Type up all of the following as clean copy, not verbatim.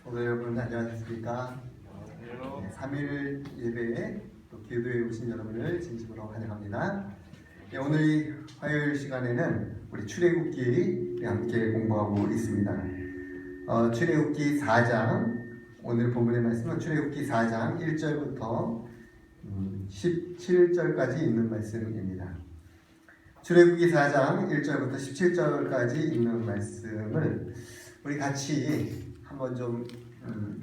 오늘 여러분 안녕하셨습니까? 네, 3일 예배에 또 기도에 오신 여러분을 진심으로 환영합니다. 네, 오늘 이 화요일 시간에는 우리 출애굽기 함께 공부하고 있습니다. 출애굽기 4장, 오늘 본문의 말씀은 출애굽기 4장 1절부터 17절까지 있는 말씀입니다. 출애굽기 4장 1절부터 17절까지 있는 말씀을 우리 같이 한번 좀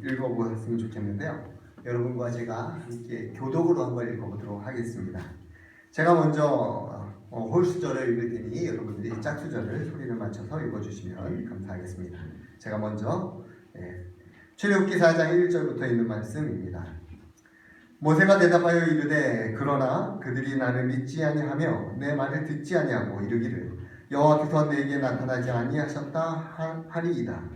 읽어보았으면 좋겠는데요. 여러분과 제가 함께 교독으로 한번 읽어보도록 하겠습니다. 제가 먼저 홀수절을 읽을 테니 여러분들이 짝수절을 소리를 맞춰서 읽어주시면 감사하겠습니다. 제가 먼저 출애굽기 4장 1절부터 있는 말씀입니다. 모세가 대답하여 이르되 그러나 그들이 나를 믿지 아니하며 내 말을 듣지 아니하고 이르기를 여호와께서 내게 나타나지 아니하셨다 하리이다.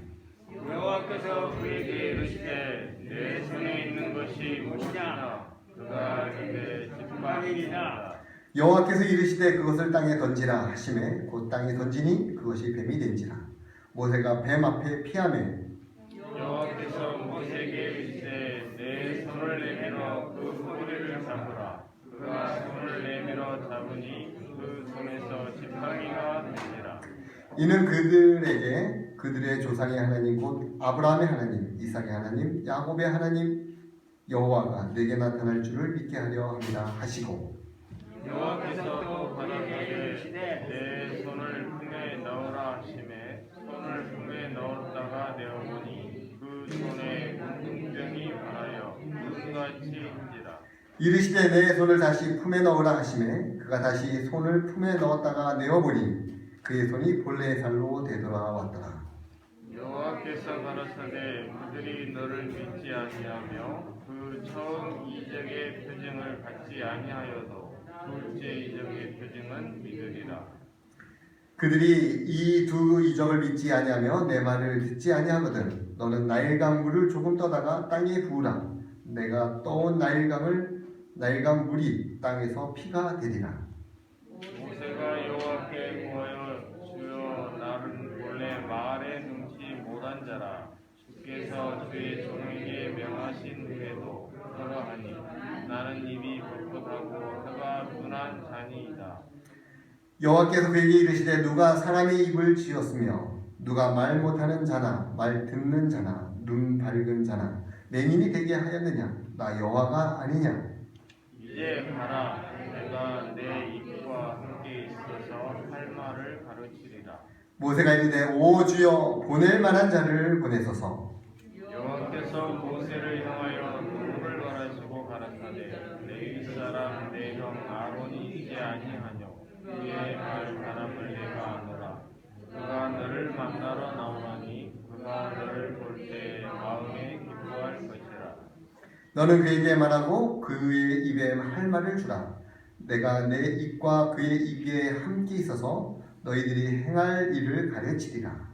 여호와께서 그에게 이르시되 내 손에 있는 것이 무엇이냐 그가 이르되 지팡이니라. 여호와께서 이르시되 그것을 땅에 던지라 하시매 곧 땅에 던지니 그것이 뱀이 된지라. 모세가 뱀 앞에 피하매 여호와께서 모세에게 이르시되 내 손을 내밀어 그 꼬리를 잡으라. 그가 손을 내밀어 잡으니 그 손에서 지팡이가 된지라. 이는 그들에게 그들의 조상의 하나님 곧 아브라함의 하나님, 이삭의 하나님, 야곱의 하나님 여호와가 내게 나타날 줄을 믿게 하려 합니다 하시고 여호와께서 또 가라사대 내 손을 품에 넣으라 하시매 손을 품에 넣었다가 내어보니 그 손에 문둥병이 발하여 눈같이 hin지라. 이르시되 내 손을 다시 품에 넣으라 하시매 그가 다시 손을 품에 넣었다가 내어보니 그의 손이 본래의 살로 되돌아왔더라. 여호와께서 가라사대 그들이 너를 믿지 아니하며 그 처음 이적의 표징을 받지 아니하여도 둘째 이적의 표징은 믿으리라. 그들이 이 두 이적을 믿지 아니하며 내 말을 듣지 아니하거든 너는 나일강 물을 조금 떠다가 땅에 부으라. 내가 떠온 나일강 물이 땅에서 피가 되리라. 모세가 여호와께 구하여 주여 나는 본래 말에 능치 못한 자라. 주께서 주의 종에게 명하신 후에도 그러하니 나는 입이 뻣뻣하고 혀가 둔한 자니이다. 여호와께서 그에게 이르시되 누가 사람의 입을 지었으며 누가 말 못하는 자나 말 듣는 자나 눈 밝은 자나 맹인이 되게 하였느냐 나 여호와가 아니냐. 이제 가라. 내가 내 입과 함께 있어서 할 말을 가르치리라. 모세가 이르되 오 주여 보낼 만한 자를 보내소서. 여호와께서 모세를 향하여 눈물을 바라시고 가라사대 레위 사람 내 형 아론이 이제 아니하뇨. 그의 말 바람을 내가 아노라. 그가 너를 만나러 나오나니 그가 너를 볼 때 마음에 기뻐할 것이라. 너는 그에게 말하고 그의 입에 할 말을 주라. 내가 내 입과 그의 입에 함께 있어서 너희들이 행할 일을 가르치리라.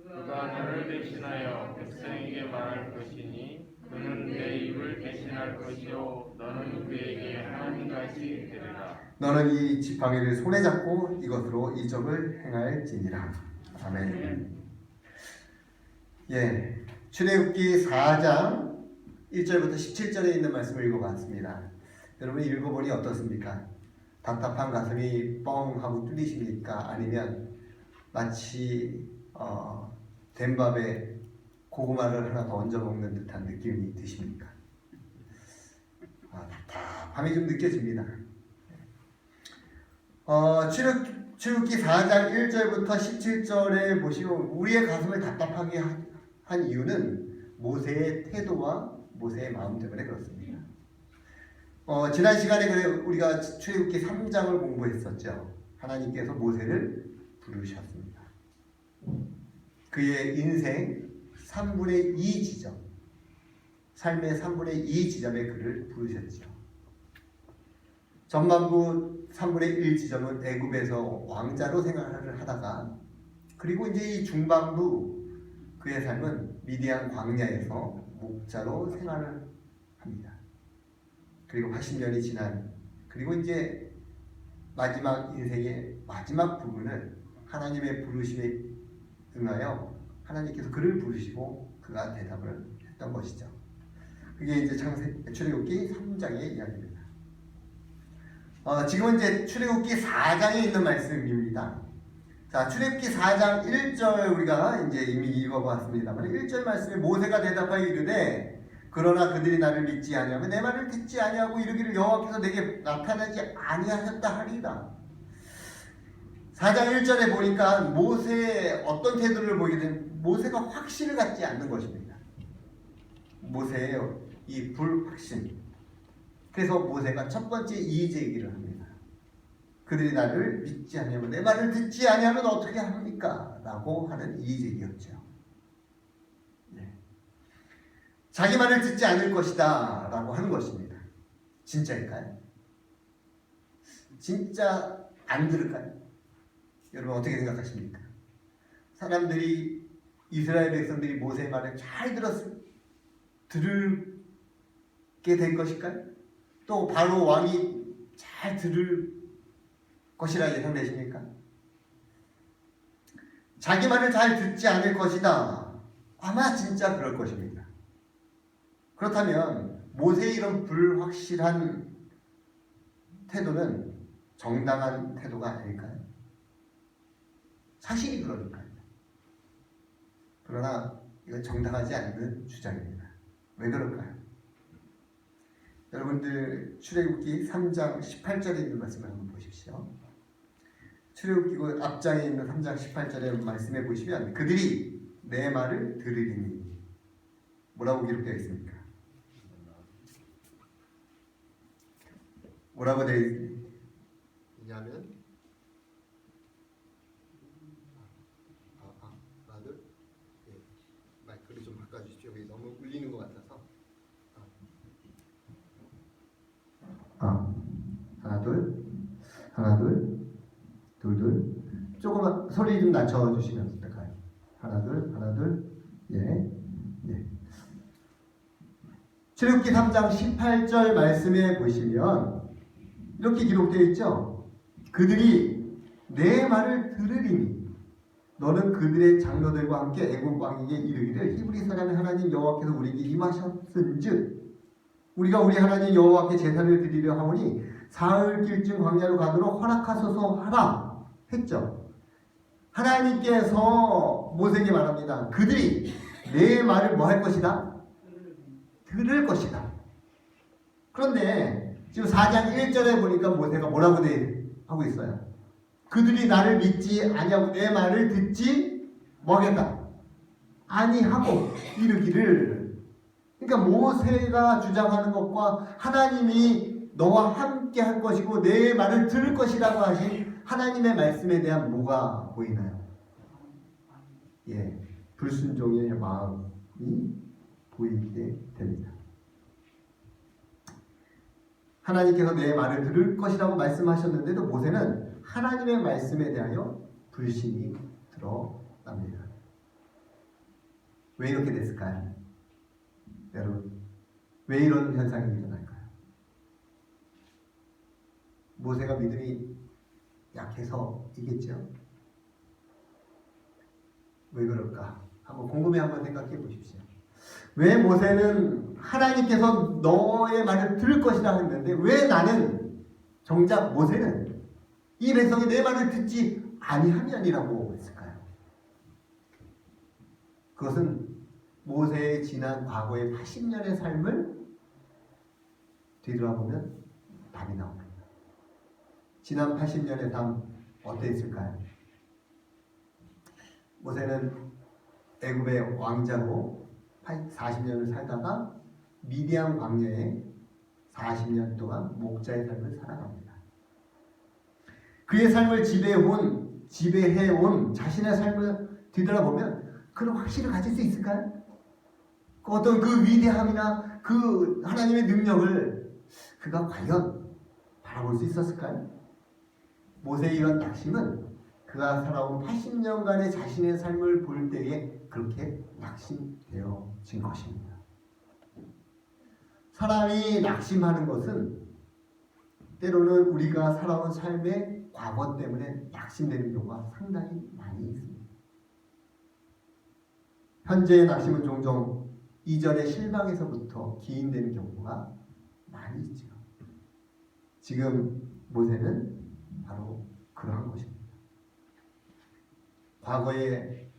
그가 너를 대신하여 백성에게 말할 것이니 그는 내 입을 대신할 것이요 너는 그에게 하나님같이 되리라. 너는 이 지팡이를 손에 잡고 이것으로 이적을 행할지니라. 아멘. 출애굽기 4장 1절부터 17절에 있는 말씀을 읽어봤습니다. 여러분이 읽어보니 어떻습니까? 답답한 가슴이 뻥 하고 뚫리십니까? 아니면 마치 된 밥에 고구마를 하나 더 얹어 먹는 듯한 느낌이 드십니까? 답답함이 좀 느껴집니다. 출애굽기 4장 1절부터 17절에 보시면 우리의 가슴을 답답하게 한 이유는 모세의 태도와 모세의 마음 때문에 그렇습니다. 지난 시간에 우리가 출애굽기 3장을 공부했었죠. 하나님께서 모세를 부르셨습니다. 그의 인생 3분의 2 지점, 삶의 3분의 2 지점에 그를 부르셨죠. 전반부 3분의 1 지점은 애굽에서 왕자로 생활을 하다가 그리고 이제 이 중반부 그의 삶은 미디안 광야에서 목자로 생활을 합니다. 그리고 80년이 지난 그리고 이제 마지막 인생의 마지막 부분을 하나님의 부르심에 응하여 하나님께서 그를 부르시고 그가 대답을 했던 것이죠. 그게 이제 출애굽기 3장의 이야기입니다. 지금은 이제 출애굽기 4장에 있는 말씀입니다. 자, 출애굽기 4장 1절 우리가 이제 이미 읽어봤습니다만 1절 말씀에 모세가 대답하여 이르되 그러나 그들이 나를 믿지 아니하면 내 말을 듣지 아니하고 이르기를 여호와께서 내게 나타나지 아니하셨다 하리이다. 4장 1절에 보니까 모세의 어떤 태도를 보이게 되면 모세가 확신을 갖지 않는 것입니다. 모세의 이 불확신. 그래서 모세가 첫 번째 이의 제기를 합니다. 그들이 나를 믿지 아니하면 내 말을 듣지 아니하면 어떻게 합니까? 라고 하는 이의 제기였죠. 네. 자기 말을 듣지 않을 것이다 라고 하는 것입니다. 진짜일까요? 진짜 안 들을까요? 여러분 어떻게 생각하십니까? 사람들이 이스라엘 백성들이 모세의 말을 잘 들게 될 것일까요? 또 바로 왕이 잘 들을 것이라 예상되십니까? 자기 말을 잘 듣지 않을 것이다. 아마 진짜 그럴 것입니다. 그렇다면 모세의 이런 불확실한 태도는 정당한 태도가 아닐까요? 사실이 그러니까요. 그러나 이건 정당하지 않는 주장입니다. 왜 그럴까요? 여러분들 출애굽기 3장 18절에 있는 말씀을 한번 보십시오. 출애굽기 앞장에 있는 3장 18절의 말씀에 보시면 그들이 내 말을 들으리니 뭐라고 기록되어 있습니까? 뭐라고 되어 있냐면 하나둘 마이크를 좀 바꿔주십시오. 여기 너무 울리는 것 같아서 하나 둘 조금만 소리 좀 낮춰주시면 어떨까요? 하나 둘 예. 출애굽기 3장 18절 말씀에 보시면 이렇게 기록되어 있죠. 그들이 내 말을 들으리니 너는 그들의 장로들과 함께 애굽 왕에게 이르기를 히브리 사람의 하나님 여호와께서 우리에게 임하셨은즉 우리가 우리 하나님 여호와께 제사를 드리려 하오니 사흘길쯤 광야로 가도록 허락하소서 하라 했죠. 하나님께서 모세에게 말합니다. 그들이 내 말을 뭐 할 것이다? 들을 것이다. 그런데 지금 4장 1절에 보니까 모세가 뭐라고 하고 있어요? 그들이 나를 믿지 아니하고 내 말을 듣지 뭐하겠다? 아니하고 이르기를. 그러니까 모세가 주장하는 것과 하나님이 너와 함께 할 것이고 내 말을 들을 것이라고 하신 하나님의 말씀에 대한 뭐가 보이나요? 예, 불순종의 마음이 보이게 됩니다. 하나님께서 내 말을 들을 것이라고 말씀하셨는데도 모세는 하나님의 말씀에 대하여 불신이 드러납니다. 왜 이렇게 됐을까요? 여러분, 왜 이런 현상이 일어날까요? 모세가 믿음이 약해서이겠죠? 왜 그럴까? 한번 곰곰이 한번 생각해 보십시오. 왜 모세는 하나님께서 너의 말을 들을 것이라 했는데 왜 나는 정작 모세는 이 백성이 내 말을 듣지 아니하면이라고 했을까요? 그것은 모세의 지난 과거의 80년의 삶을 뒤돌아보면 답이 나옵니다. 지난 80년의 삶 어땠을까요? 모세는 애굽의 왕자로 40년을 살다가 미디안 광야에 40년 동안 목자의 삶을 살아갑니다. 그의 삶을 지배해온 자신의 삶을 뒤돌아보면 그런 확신을 가질 수 있을까요? 어떤 그 위대함이나 그 하나님의 능력을 그가 과연 바라볼 수 있었을까요? 모세의 이런 낙심은 그가 살아온 80년간의 자신의 삶을 볼 때에 그렇게 낙심되어진 것입니다. 사람이 낙심하는 것은 때로는 우리가 살아온 삶의 과거 때문에 낙심되는 경우가 상당히 많이 있습니다. 현재의 낙심은 종종 이전의 실망에서부터 기인되는 경우가 많이 있죠. 지금 모세는 바로 그러한 것입니다. 과거의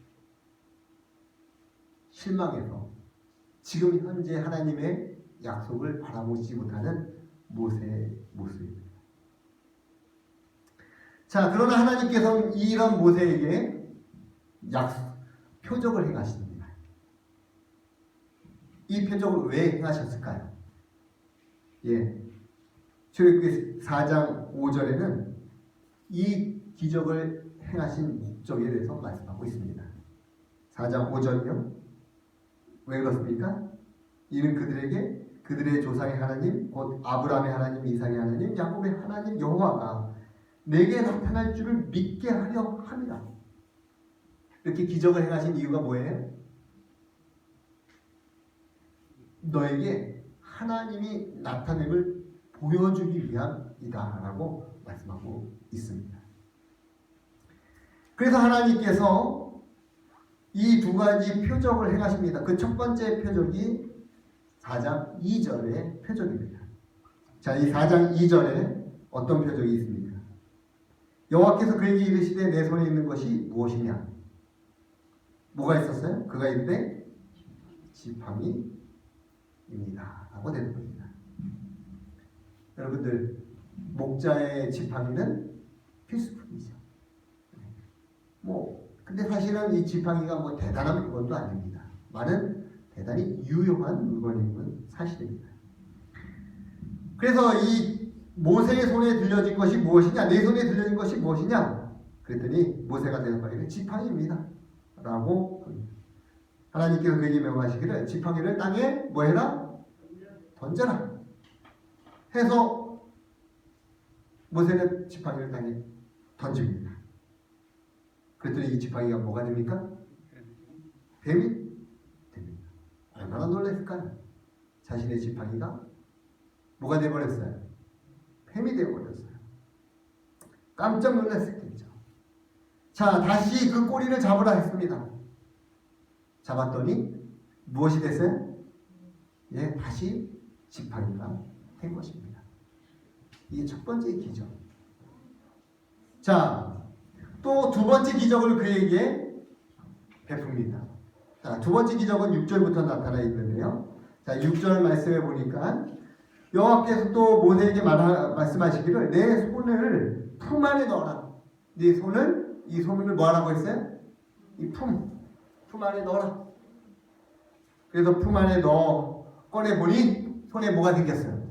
실망에서 지금 현재 하나님의 약속을 바라보지 못하는 모세의 모습입니다. 자, 그러나 하나님께서는 이런 모세에게 표적을 행하십니다. 이 표적을 왜 행하셨을까요? 예, 출애굽기 4장 5절에는 이 기적을 행하신 목적에 대해서 말씀하고 있습니다. 4장 5절이요. 왜 그렇습니까? 이는 그들에게 그들의 조상의 하나님 곧 아브라함의 하나님, 이삭의 하나님, 야곱의 하나님 여호와가 내게 나타날 줄을 믿게 하려 함이라. 이렇게 기적을 행하신 이유가 뭐예요? 너에게 하나님이 나타냄을 보여주기 위함이다 라고 말씀하고 있습니다. 그래서 하나님께서 이 두 가지 표적을 행하십니다. 그 첫 번째 표적이 4장 2절의 표적입니다. 자, 이 4장 2절에 어떤 표적이 있습니까? 여호와께서 그에게 이르시되 내 손에 있는 것이 무엇이냐? 뭐가 있었어요? 그가 이르되 지팡이입니다 라고 대답합니다. 여러분들, 목자의 지팡이는 필수품이죠. 근데 사실은 이 지팡이가 대단한 물건도 아닙니다. 많은 대단히 유용한 물건인 건 사실입니다. 그래서 이 모세의 손에 들려진 것이 무엇이냐? 내 손에 들려진 것이 무엇이냐? 그랬더니 모세가 대답하기를 지팡이입니다 라고 합니다. 하나님께서 그에게 명하시기를 지팡이를 땅에 뭐 해라? 던져라 해서 모세는 지팡이를 땅에 던집니다. 그랬더니 이 지팡이가 뭐가 됩니까? 뱀이 됩니다. 얼마나 놀랐을까요? 자신의 지팡이가 뭐가 되어버렸어요? 뱀이 되어버렸어요. 깜짝 놀랐겠죠. 자, 다시 그 꼬리를 잡으라 했습니다. 잡았더니 무엇이 됐어요? 예, 다시 지팡이가 된 것입니다. 이게 첫 번째 기적. 자, 또 두 번째 기적을 그에게 베풉니다. 자, 두 번째 기적은 6절부터 나타나 있는데요. 자, 6절 말씀해 보니까 여호와께서 또 모세에게 말씀하시기를 내 손을 품 안에 넣어라. 네 손을, 이 손을 뭐 하라고 했어요? 이 품 안에 넣어라. 그래서 품 안에 넣어 꺼내보니 손에 뭐가 생겼어요?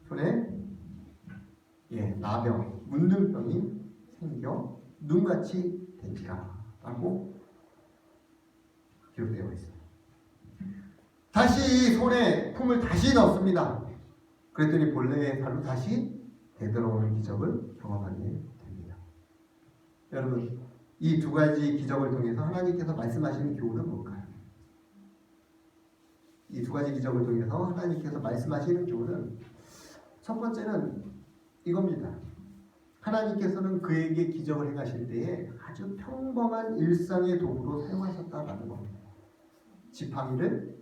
손에 나병, 문둥병이 생겨 눈같이 되니라 라고 기록되어 있어요. 다시 손에 품을 다시 넣습니다. 그랬더니 본래의 발로 다시 되돌아오는 기적을 경험하게 됩니다. 여러분, 이 두 가지 기적을 통해서 하나님께서 말씀하시는 교훈은 뭘까요? 이 두 가지 기적을 통해서 하나님께서 말씀하시는 교훈은 첫 번째는 이겁니다. 하나님께서는 그에게 기적을 행하실 때에 아주 평범한 일상의 도구로 사용하셨다라는 겁니다. 지팡이를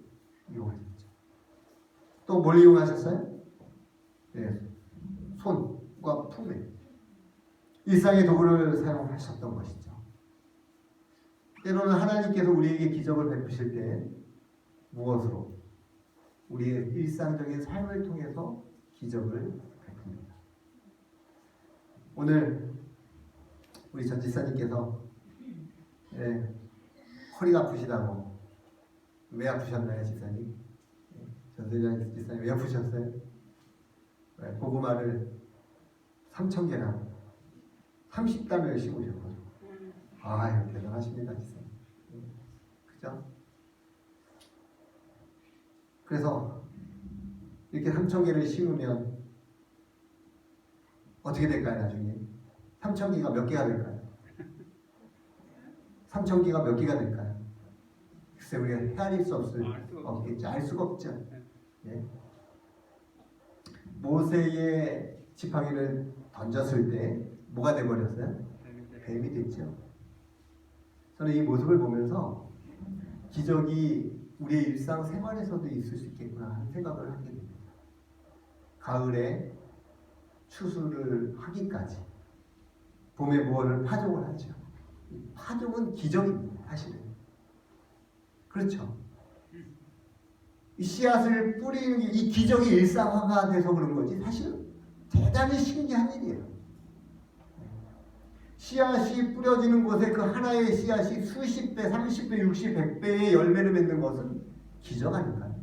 이용하셨죠. 또 뭘 이용하셨어요? 손과 품에 일상의 도구를 사용하셨던 것이죠. 때로는 하나님께서 우리에게 기적을 베푸실 때 무엇으로? 우리의 일상적인 삶을 통해서 기적을 베풉니다. 오늘 우리 전 지사님께서 허리가 아프시다고. 왜 아프셨나요, 지사님? 전세장 지사님 왜 아프셨어요? 고구마를 3,000개나 30단을 심으셨거든요. 아유, 대단하십니다, 지사님. 그죠? 그래서 이렇게 3,000개를 심으면 어떻게 될까요, 나중에? 3,000개가 몇 개가 될까요? 3,000개가 몇 개가 될까요? 글쎄, 우리가 헤아릴 수 없겠죠. 알 수가 없죠. 예. 모세의 지팡이를 던졌을 때 뭐가 돼버렸어요? 뱀이 됐죠. 저는 이 모습을 보면서 기적이 우리의 일상생활에서도 있을 수 있겠구나 하는 생각을 하게 됩니다. 가을에 추수를 하기까지 봄에 무언을 파종을 하죠. 파종은 기적입니다. 사실은. 그렇죠. 이 씨앗을 뿌리는 게 이 기적이 일상화가 돼서 그런 거지 사실은 대단히 신기한 일이에요. 씨앗이 뿌려지는 곳에 그 하나의 씨앗이 수십 배, 30배, 60, 100배의 열매를 맺는 것은 기적 아닌가요?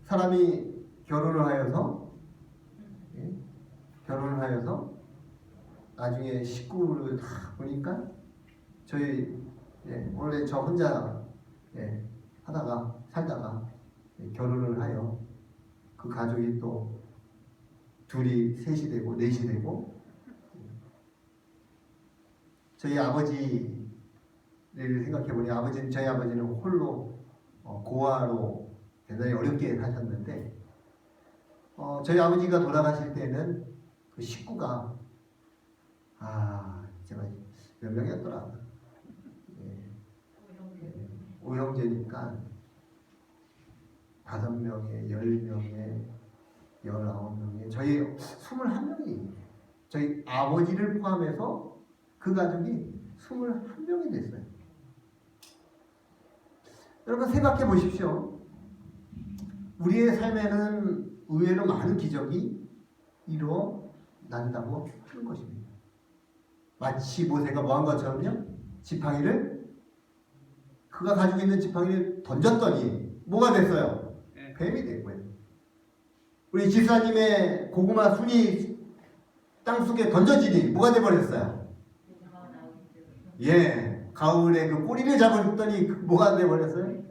사람이 결혼을 하여서 나중에 식구를 다 보니까 저희 원래 저 혼자 살다가 결혼을 하여 그 가족이 또 둘이 셋이 되고 넷이 되고 저희 아버지를 생각해보니 저희 아버지는 홀로 고아로 대단히 어렵게 사셨는데 저희 아버지가 돌아가실 때는 그 식구가 제가 몇 명이었더라. 오형제니까 5명에 10명에 19명에 저희 21명이 저희 아버지를 포함해서 그 가족이 21명이 됐어요. 여러분 생각해 보십시오. 우리의 삶에는 의외로 많은 기적이 일어난다고 하는 것입니다. 마치 모세가 뭐한 것처럼요. 그가 가지고 있는 지팡이를 던졌더니 뭐가 됐어요? 뱀이 됐고요. 우리 집사님의 고구마 순이 땅속에 던져지니 뭐가 돼버렸어요? 가을에 그 꼬리를 잡았더니 뭐가 돼버렸어요?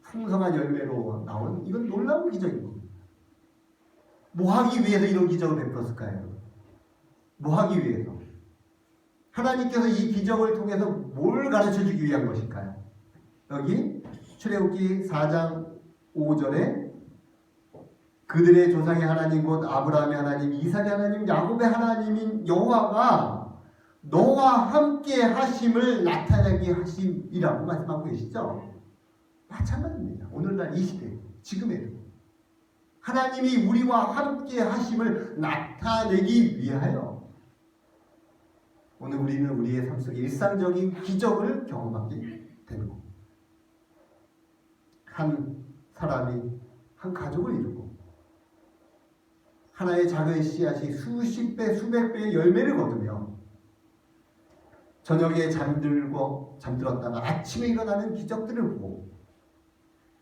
풍성한 열매로 나온 이건 놀라운 기적인 겁니다. 뭐 하기 위해서 이런 기적을 베풀었을까요? 뭐 하기 위해서? 하나님께서 이 기적을 통해서 뭘 가르쳐주기 위한 것일까요? 여기 출애굽기 4장 5절에 그들의 조상의 하나님 곧 아브라함의 하나님, 이삭의 하나님, 야곱의 하나님인 여호와가 너와 함께 하심을 나타내게 하심이라고 말씀하고 계시죠? 마찬가지입니다. 오늘날 이 시대, 지금에도 하나님이 우리와 함께 하심을 나타내기 위하여 오늘 우리는 우리의 삶 속에 일상적인 기적을 경험하게 되는 겁니다. 한 사람이 한 가족을 이루고 하나의 작은 씨앗이 수십 배, 수백 배의 열매를 거두며 저녁에 잠들었다가 아침에 일어나는 기적들을 보고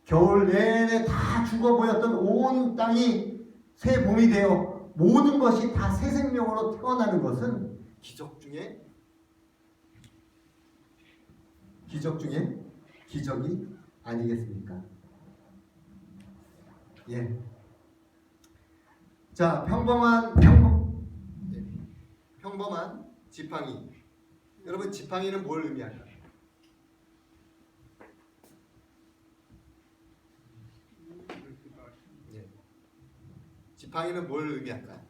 겨울 내내 다 죽어 보였던 온 땅이 새 봄이 되어 모든 것이 다 새 생명으로 태어나는 것은 기적 중에 기적이 아니겠습니까? 자, 평범한 지팡이. 여러분, 지팡이는 뭘 의미할까요? 지팡이는 뭘 의미할까요?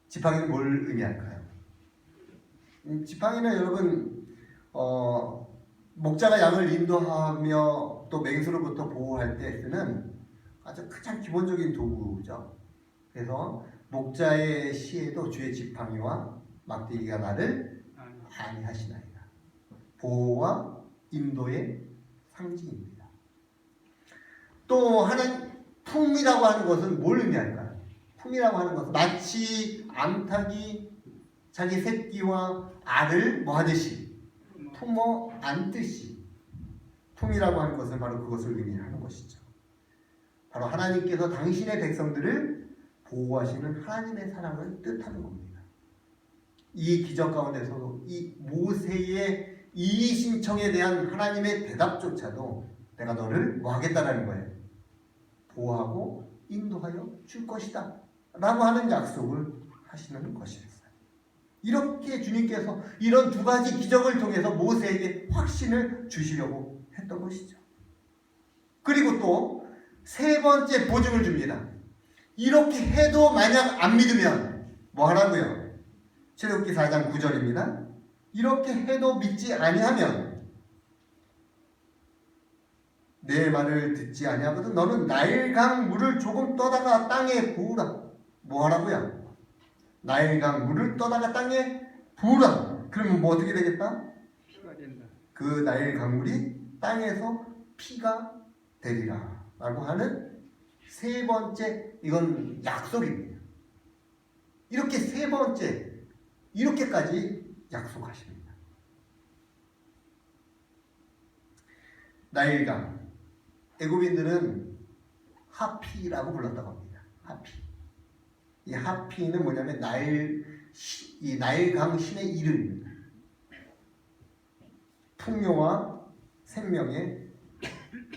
지팡이는 뭘 의미할까요? 지팡이는 여러분 목자가 양을 인도하며 또 맹수로부터 보호할 때 쓰는 아주 가장 기본적인 도구죠. 그래서 목자의 시에도 주의 지팡이와 막대기가 나를 안위하시나이다. 보호와 인도의 상징입니다. 또 하나님 품이라고 하는 것은 뭘 의미할까요? 품이라고 하는 것은 마치 암탉이 자기 새끼와 알을 뭐 하듯이 품어 안듯이 품이라고 하는 것은 바로 그것을 의미하는 것이죠. 바로 하나님께서 당신의 백성들을 보호하시는 하나님의 사랑을 뜻하는 겁니다. 이 기적 가운데서도 이 모세의 이 신청에 대한 하나님의 대답조차도 내가 너를 뭐 하겠다라는 거예요. 보호하고 인도하여 줄 것이다 라고 하는 약속을 하시는 것이었어요. 이렇게 주님께서 이런 두 가지 기적을 통해서 모세에게 확신을 주시려고 했던 것이죠. 그리고 또 세 번째 보증을 줍니다. 이렇게 해도 만약 안 믿으면 뭐 하라고요? 출애굽기 4장 9절입니다. 이렇게 해도 믿지 아니하면 내 말을 듣지 아니하거든 너는 나일강 물을 조금 떠다가 땅에 부으라. 뭐 하라고요? 나일강 물을 떠다가 땅에 부으라. 그러면 뭐 어떻게 되겠다? 피가 된다. 그 나일강 물이 땅에서 피가 되리라 라고 하는 세 번째, 이건 약속입니다. 이렇게 세 번째, 이렇게까지 약속하십니다. 나일강, 애굽인들은 하피라고 불렀다고 합니다. 하피. 이 하피는 뭐냐면 이 나일강 신의 이름입니다. 풍요와 생명의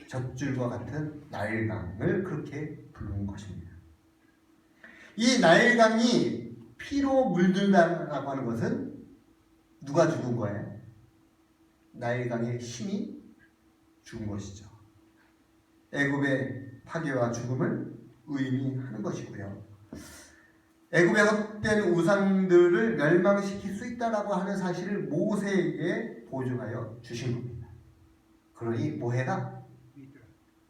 젖줄과 같은 나일강을 그렇게 부른 것입니다. 이 나일강이 피로 물든다라고 하는 것은 누가 죽은 거예요? 나일강의 신이 죽은 것이죠. 애굽의 파괴와 죽음을 의미하는 것이고요. 애굽의 헛된 우상들을 멸망시킬 수 있다라고 하는 사실을 모세에게 보증하여 주신 겁니다. 그러니 모세가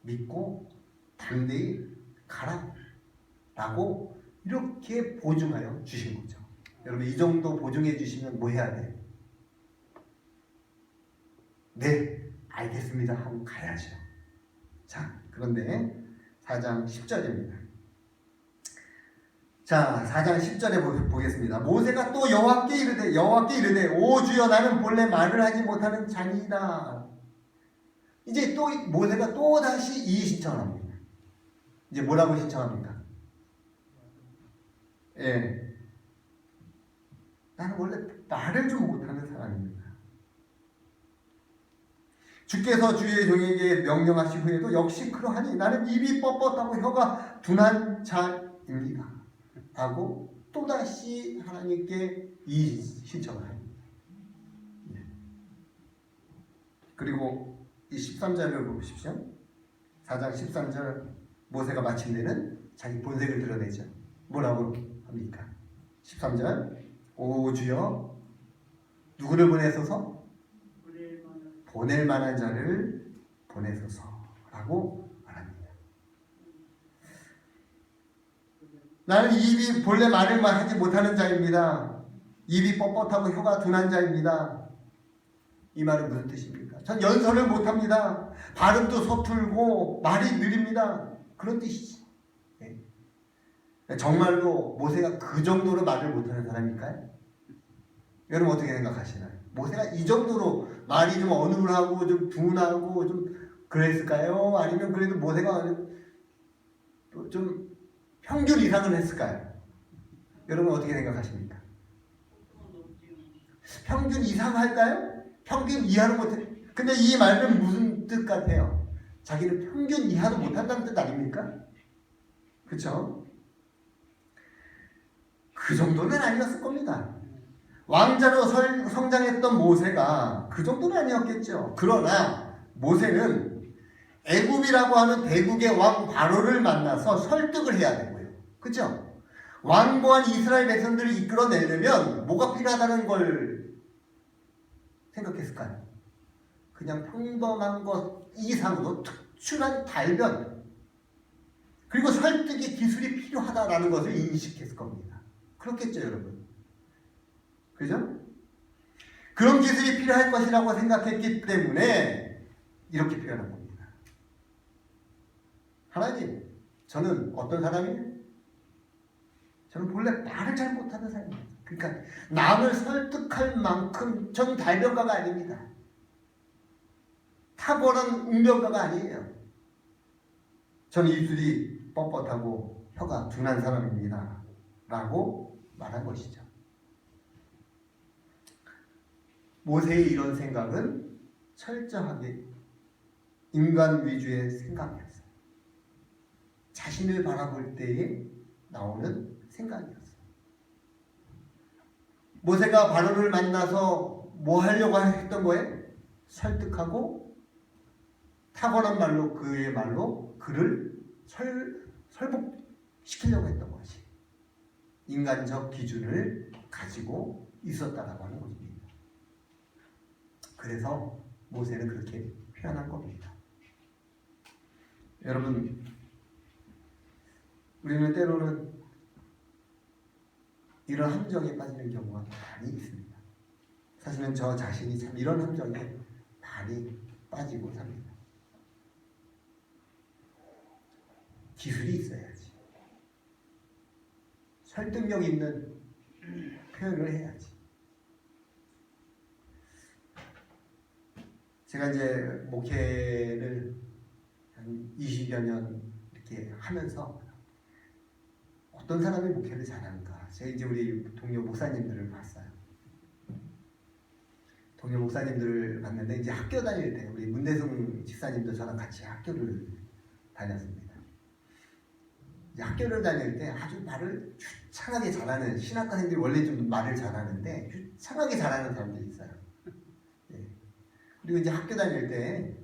믿고 담대히 가라 라고 이렇게 보증하여 주신 거죠. 여러분 이 정도 보증해 주시면 뭐 해야 돼? 네 알겠습니다 하고 가야죠. 자 그런데 4장 10절입니다. 자 4장 10절에 보겠습니다. 모세가 또 여호와께 이르되 오 주여 나는 본래 말을 하지 못하는 자니이다. 이제 또 모세가 또 다시 이의 신청을 합니다. 이제 뭐라고 신청합니까? 예, 나는 원래 말을 좀 못하는 사람입니다. 주께서 주의 종에게 명령하신 후에도 역시 그러하니 나는 입이 뻣뻣하고 혀가 둔한 자입니다. 하고 또다시 하나님께 이의 신청을 합니다. 예. 그리고 이 13절을 보십시오. 4장 13절 모세가 마침내는 자기 본색을 드러내죠. 뭐라고 합니까? 13절 오 주여 누구를 보내소서? 보낼 만한 자를 보내소서라고 말합니다. 나는 입이 본래 말을 하지 못하는 자입니다. 입이 뻣뻣하고 혀가 둔한 자입니다. 이 말은 무슨 뜻입니까? 전 연설을 못합니다. 발음도 서툴고 말이 느립니다. 그런 뜻이지. 네. 정말로 모세가 그 정도로 말을 못하는 사람일까요? 여러분 어떻게 생각하시나요? 모세가 이 정도로 말이 좀 어눌하고 좀 둔하고 좀 그랬을까요? 아니면 그래도 모세가 좀 평균 이상은 했을까요? 여러분 어떻게 생각하십니까? 평균 이상 할까요? 평균 이하는 못해. 근데 이 말은 무슨 뜻 같아요? 자기는 평균 이하도 못한다는 뜻 아닙니까? 그렇죠? 그 정도는 아니었을 겁니다. 왕자로 성장했던 모세가 그 정도는 아니었겠죠. 그러나 모세는 애굽이라고 하는 대국의 왕 바로를 만나서 설득을 해야 되고요. 그렇죠? 완고한 이스라엘 백성들을 이끌어내려면 뭐가 필요하다는 걸 생각했을까요? 그냥 평범한 것 이상으로 특출한 달변 그리고 설득의 기술이 필요하다라는 것을 인식했을 겁니다. 그렇겠죠, 여러분? 그죠? 그런 기술이 필요할 것이라고 생각했기 때문에 이렇게 표현한 겁니다. 하나님, 저는 어떤 사람이에요? 저는 본래 말을 잘 못하는 사람입니다. 그러니까 남을 설득할 만큼 전 달변가가 아닙니다. 탁월한 웅변가가 아니에요. 저는 입술이 뻣뻣하고 혀가 둔한 사람입니다. 라고 말한 것이죠. 모세의 이런 생각은 철저하게 인간 위주의 생각이었어요. 자신을 바라볼 때에 나오는 생각이었어요. 모세가 바로를 만나서 뭐 하려고 했던 거예요? 설득하고 탁월한 말로 그의 말로 그를 설복시키려고 했던 것이. 인간적 기준을 가지고 있었다라고 하는 것입니다. 그래서 모세는 그렇게 표현한 겁니다. 여러분, 우리는 때로는 이런 함정에 빠지는 경우가 많이 있습니다. 사실은 저 자신이 참 이런 함정에 많이 빠지고 삽니다. 기술이 있어야지. 설득력 있는 표현을 해야지. 제가 이제 목회를 한 20여 년 이렇게 하면서 어떤 사람이 목회를 잘하는가. 제가 이제 우리 동료 목사님들을 봤어요. 동료 목사님들을 봤는데 이제 학교 다닐 때 우리 문대승 집사님도 저랑 같이 학교를 다녔습니다. 이제 학교를 다닐 때 아주 말을 유창하게 잘하는 신학과생들이 원래 좀 말을 잘하는데 유창하게 잘하는 사람들이 있어요. 예. 그리고 이제 학교 다닐 때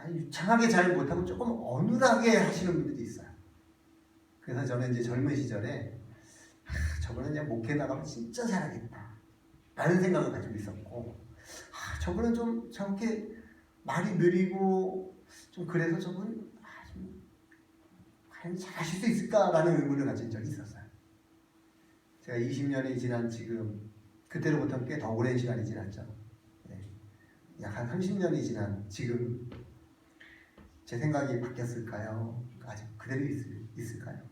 유창하게 잘 못하고 조금 어눌하게 하시는 분들이 있어요. 그래서 저는 이제 젊은 시절에 저분은 그냥 목회 나가면 진짜 잘하겠다 라는 생각을 가지고 있었고, 저분은 좀 저렇게 말이 느리고 좀 그래서 저분 좀 과연 잘하실 수 있을까라는 의문을 가진 적이 있었어요. 제가 20년이 지난 지금, 그때로부터 꽤 더 오랜 시간이 지났죠. 네. 약 한 30년이 지난 지금 제 생각이 바뀌었을까요? 아직 그대로 있을까요?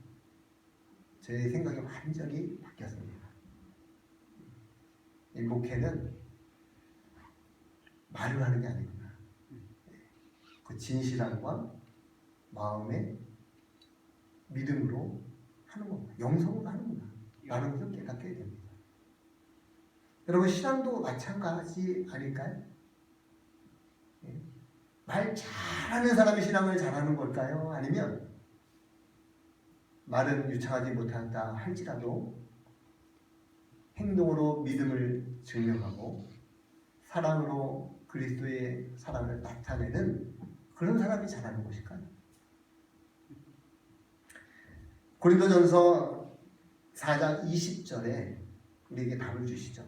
제 생각이 완전히 바뀌었습니다. 이 목회는 말을 하는 게 아니구나. 그 진실함과 마음의 믿음으로 하는 거구나. 영성으로 하는구나. 라는 것을 깨닫게 됩니다. 여러분, 신앙도 마찬가지 아닐까요? 말 잘하는 사람이 신앙을 잘하는 걸까요? 아니면 말은 유창하지 못한다 할지라도 행동으로 믿음을 증명하고 사랑으로 그리스도의 사랑을 나타내는 그런 사람이 잘하는 것일까요? 고린도전서 4장 20절에 우리에게 답을 주시죠.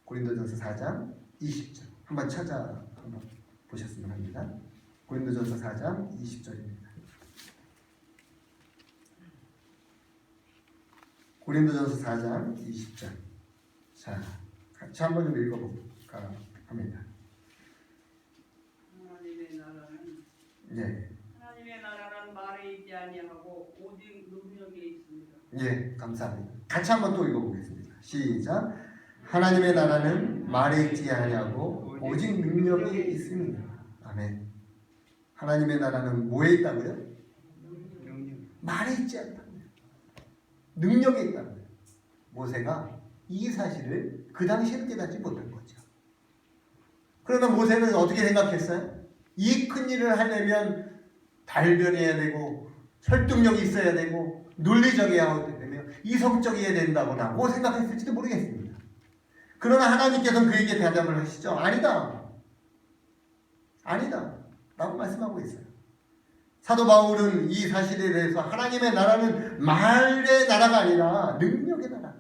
고린도전서 4장 20절 한번 한번 보셨으면 합니다. 고린도전서 4장 20절입니다. 고린도전서 4장 20절. 자, 같이 한번 좀 읽어볼까 합니다. 하나님의 나라는 예. 하나님의 나라는 말에 있지 아니하고 오직 능력에 있습니다. 예, 감사합니다. 같이 한번 또 읽어보겠습니다. 시작. 하나님의 나라는 말에 있지 아니하고 오직 능력에 있습니다. 아멘. 하나님의 나라는 뭐에 있다고요? 말에 있지 않다고요. 능력에 있다고요. 모세가 이 사실을 그 당시에는 깨닫지 못한 거죠. 그러나 모세는 어떻게 생각했어요? 이 큰 일을 하려면 달변해야 되고 설득력이 있어야 되고 논리적이어야 되며 이성적이어야 된다거나 뭐 생각했을지도 모르겠습니다. 그러나 하나님께서는 그에게 대답을 하시죠. 아니다. 아니다. 라고 말씀하고 있어요. 사도 바울은 이 사실에 대해서 하나님의 나라는 말의 나라가 아니라 능력의 나라,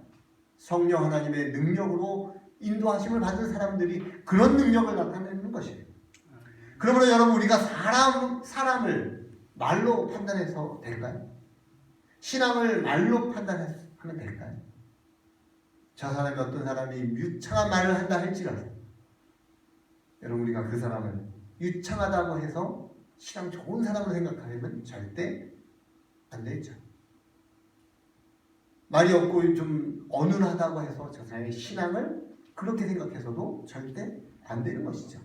성령 하나님의 능력으로 인도하심을 받은 사람들이 그런 능력을 나타내는 것이에요. 그러므로 여러분, 우리가 사람을 말로 판단해서 될까요? 신앙을 말로 판단하면 될까요? 저 사람이 어떤 사람이 유창한 말을 한다 할지라도 여러분, 우리가 그 사람을 유창하다고 해서 신앙 좋은 사람으로 생각하면 절대 안 되죠. 말이 없고 좀 어눌하다고 해서 저 사람의 신앙을 그렇게 생각해서도 절대 안 되는 것이죠.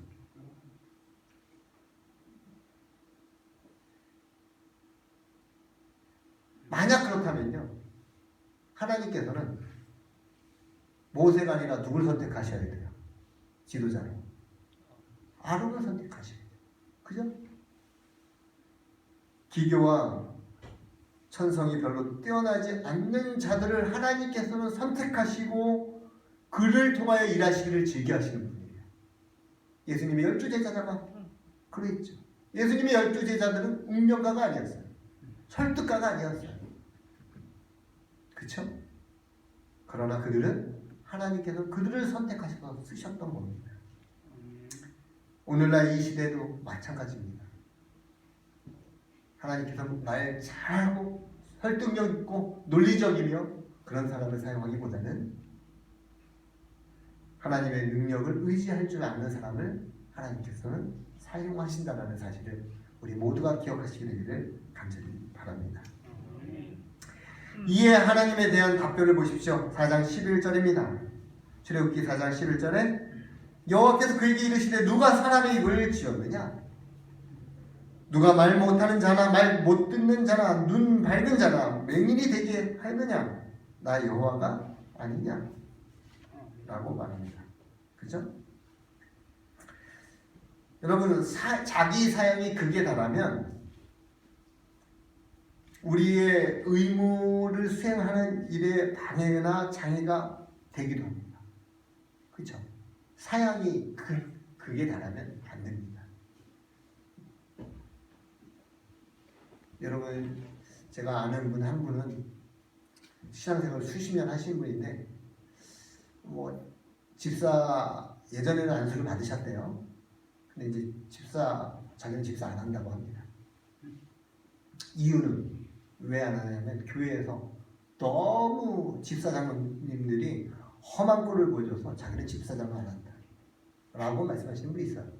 만약 그렇다면요, 하나님께서는 모세가 아니라 누굴 선택하셔야 돼요? 지도자로. 아론을 선택하셔야 돼요. 그죠? 기교와 천성이 별로 뛰어나지 않는 자들을 하나님께서는 선택하시고 그를 통하여 일하시기를 즐겨하시는 분이에요. 예수님의 12제자가 그랬죠. 예수님의 12제자들은 운명가가 아니었어요. 설득가가 아니었어요. 그쵸? 그러나 그들은 하나님께서 그들을 선택하셔서 쓰셨던 겁니다. 오늘날 이 시대도 마찬가지입니다. 하나님께서 말 잘하고 설득력 있고 논리적이며 그런 사람을 사용하기보다는 하나님의 능력을 의지할 줄 아는 사람을 하나님께서는 사용하신다는 사실을 우리 모두가 기억하시게 되기를 간절히 바랍니다. 이에 하나님에 대한 답변을 보십시오. 4장 11절입니다. 출애굽기 4장 11절에 여호와께서 그에게 이르시되 누가 사람의 입을 지었느냐? 누가 말 못하는 자나 말 못 듣는 자나 눈 밝은 자나 맹인이 되게 하였느냐? 나 여호와가 아니냐? 라고 말합니다. 그죠? 여러분 자기 사역이 극에 달하면 우리의 의무를 수행하는 일에 방해나 장애가 되기도 합니다. 그렇죠? 사역이 극에 달하면 안 됩니다. 여러분 제가 아는 분 한 분은 신앙생활 수십 년 하신 분인데 뭐 집사 예전에는 안수를 받으셨대요. 근데 이제 자기는 집사 안 한다고 합니다. 이유는 왜 안 하냐면 교회에서 너무 집사장님들이 험한 꼴을 보여줘서 자기는 집사장을 안 한다 라고 말씀하시는 분이 있어요.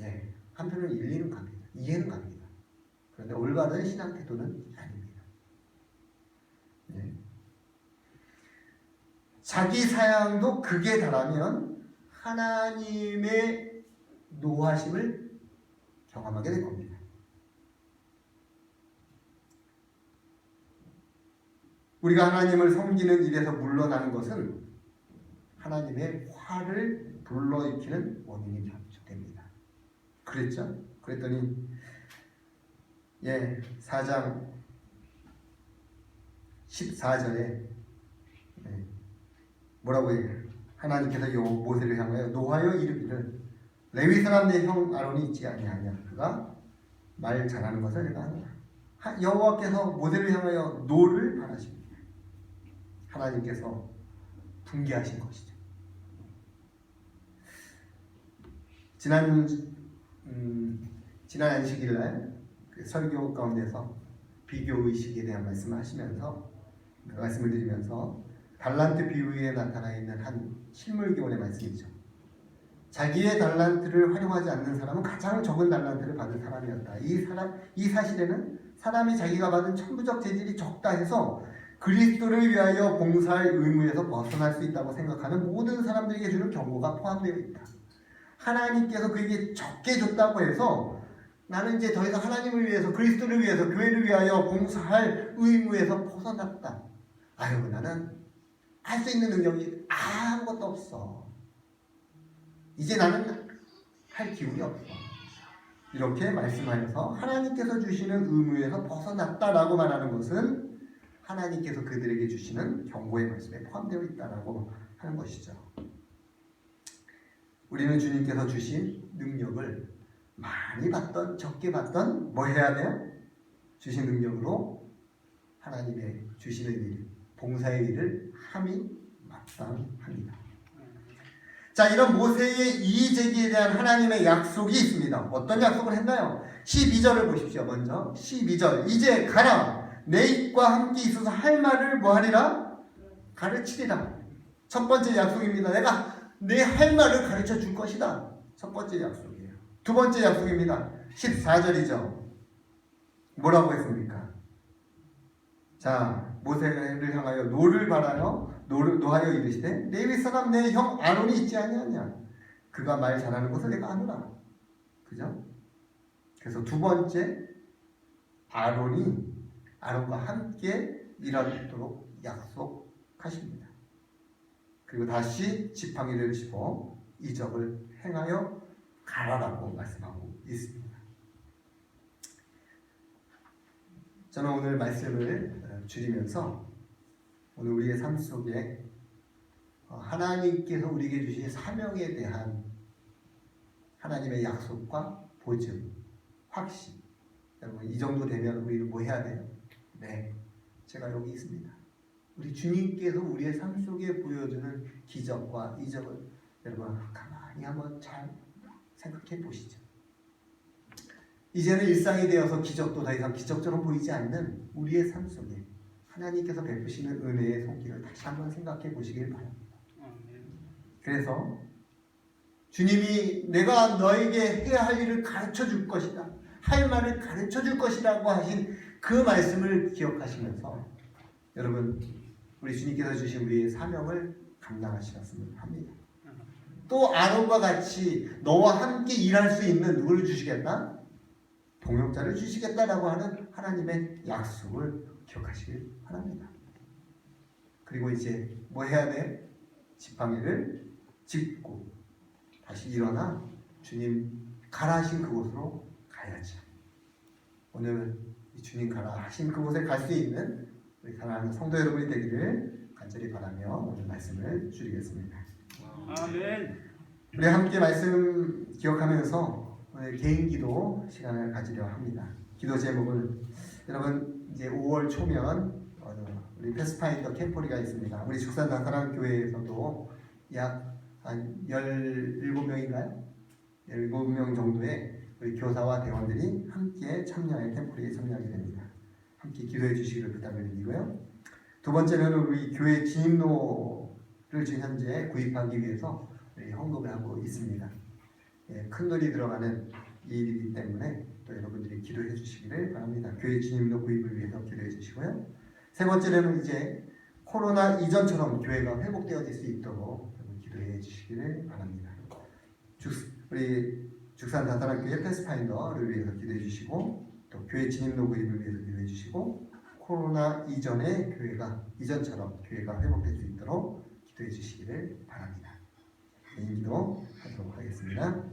예, 한편으로는 일리는 갑니다. 이해는 갑니다. 그런데 올바른 신앙 태도는 아닙니다. 예. 자기 사양도 극에 달하면 하나님의 노하심을 경험하게 될 겁니다. 우리가 하나님을 섬기는 일에서 물러나는 것은 하나님의 화를 불러일으키는 원인이 됩니다. 그랬죠? 그랬더니 4장 14절에 뭐라고 해요? 하나님께서 모세를 향하여 노하여 이르기를 레위 사람 내 형 아론이 있지 아니하냐? 그가 말 잘하는 것을 내가 하노라. 여호와께서 모세를 향하여 노를 바라십니다. 하나님께서 분개하신 것이죠. 지난 안식일날 그 설교 가운데서 비교의식에 대한 말씀을 하시면서 말씀을 드리면서 달란트 비유에 나타나 있는 한 실물교훈의 말씀이죠. 자기의 달란트를 활용하지 않는 사람은 가장 적은 달란트를 받은 사람이었다. 이 사실에는 사람이 자기가 받은 천부적 재질이 적다 해서 그리스도를 위하여 봉사할 의무에서 벗어날 수 있다고 생각하는 모든 사람들에게 주는 경고가 포함되어 있다. 하나님께서 그에게 적게 줬다고 해서 나는 이제 더 이상 하나님을 위해서 그리스도를 위해서 교회를 위하여 봉사할 의무에서 벗어났다. 아유 나는 할 수 있는 능력이 아무것도 없어. 이제 나는 할 기운이 없어. 이렇게 말씀하여서 하나님께서 주시는 의무에서 벗어났다라고 말하는 것은 하나님께서 그들에게 주시는 경고의 말씀에 포함되어 있다라고 하는 것이죠. 우리는 주님께서 주신 능력을 많이 받던 적게 받던 뭐 해야 돼요? 주신 능력으로 하나님의 주시는 일, 봉사의 일을 함이 마땅합니다. 자, 이런 모세의 이의제기에 대한 하나님의 약속이 있습니다. 어떤 약속을 했나요? 12절을 보십시오. 먼저 12절 이제 가라. 내 입과 함께 있어서 할 말을 뭐 하리라? 가르치리라. 첫 번째 약속입니다. 내가 내 할 말을 가르쳐 줄 것이다. 첫 번째 약속이에요. 두 번째 약속입니다. 14절이죠. 뭐라고 했습니까? 자, 모세를 향하여 노를 바라여 노하여 이르시되 레위 사람 내 형 아론이 있지 아니하냐? 그가 말 잘하는 것을 내가 아노라. 그죠? 그래서 두 번째 아론과 함께 일하도록 약속하십니다. 그리고 다시 지팡이를 쥐고 이적을 행하여 가라라고 말씀하고 있습니다. 저는 오늘 말씀을 줄이면서 오늘 우리의 삶 속에 하나님께서 우리에게 주신 사명에 대한 하나님의 약속과 보증, 확신. 여러분 이 정도 되면 우리는 뭐 해야 돼요? 네, 제가 여기 있습니다. 우리 주님께서 우리의 삶 속에 보여주는 기적과 이적을 여러분 가만히 한번 잘 생각해 보시죠. 이제는 일상이 되어서 기적도 더 이상 기적처럼 보이지 않는 우리의 삶 속에 하나님께서 베푸시는 은혜의 손길을 다시 한번 생각해 보시길 바랍니다. 그래서 주님이 내가 너에게 해야 할 일을 가르쳐 줄 것이다, 할 말을 가르쳐 줄 것이라고 하신 그 말씀을 기억하시면서 여러분 우리 주님께서 주신 우리의 사명을 감당하시었으면 합니다. 또 아론과 같이 너와 함께 일할 수 있는 누구를 주시겠다? 동역자를 주시겠다라고 하는 하나님의 약속을 기억하시길 바랍니다. 그리고 이제 뭐 해야 돼? 지팡이를 짚고 다시 일어나 주님 가라 하신 그곳으로 가야지. 오늘 이 주님 가라 하신 그곳에 갈 수 있는 우리 사랑하는 성도 여러분이 되기를 간절히 바라며 오늘 말씀을 줄이겠습니다. 아멘. 우리 함께 말씀 기억하면서 오늘 개인 기도 시간을 가지려 합니다. 기도 제목은 여러분 이제 5월 초면 우리 패스파인더 캠프리가 있습니다. 우리 죽산 나사랑 교회에서도 약 한 17명인가요? 17명 정도의 우리 교사와 대원들이 함께 참여해 캠프리에 참여하게 됩니다. 함께 기도해 주시기를 부탁을 드리고요. 두 번째는 우리 교회 진입로를 지금 현재 구입하기 위해서 헌금을 하고 있습니다. 큰 돈이 들어가는 일이기 때문에 또 여러분들이 기도해 주시기를 바랍니다. 교회 진입로 구입을 위해서 기도해 주시고요. 세 번째는 이제 코로나 이전처럼 교회가 회복되어질 수 있도록 기도해 주시기를 바랍니다. 우리 죽산 다사랑교회 패스파인더를 위해서 기도해 주시고 또 교회 진입로 구입을 위해서 기도해 주시고 코로나 이전의 교회가 이전처럼 교회가 회복될 수 있도록 기도해 주시기를 바랍니다. 개인 기도 하도록 하겠습니다.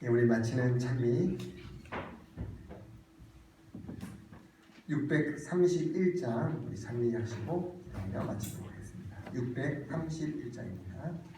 예, 우리 마치는 찬미 631장 우리 찬미하시고 그러면 마치도록 하겠습니다. 631장입니다.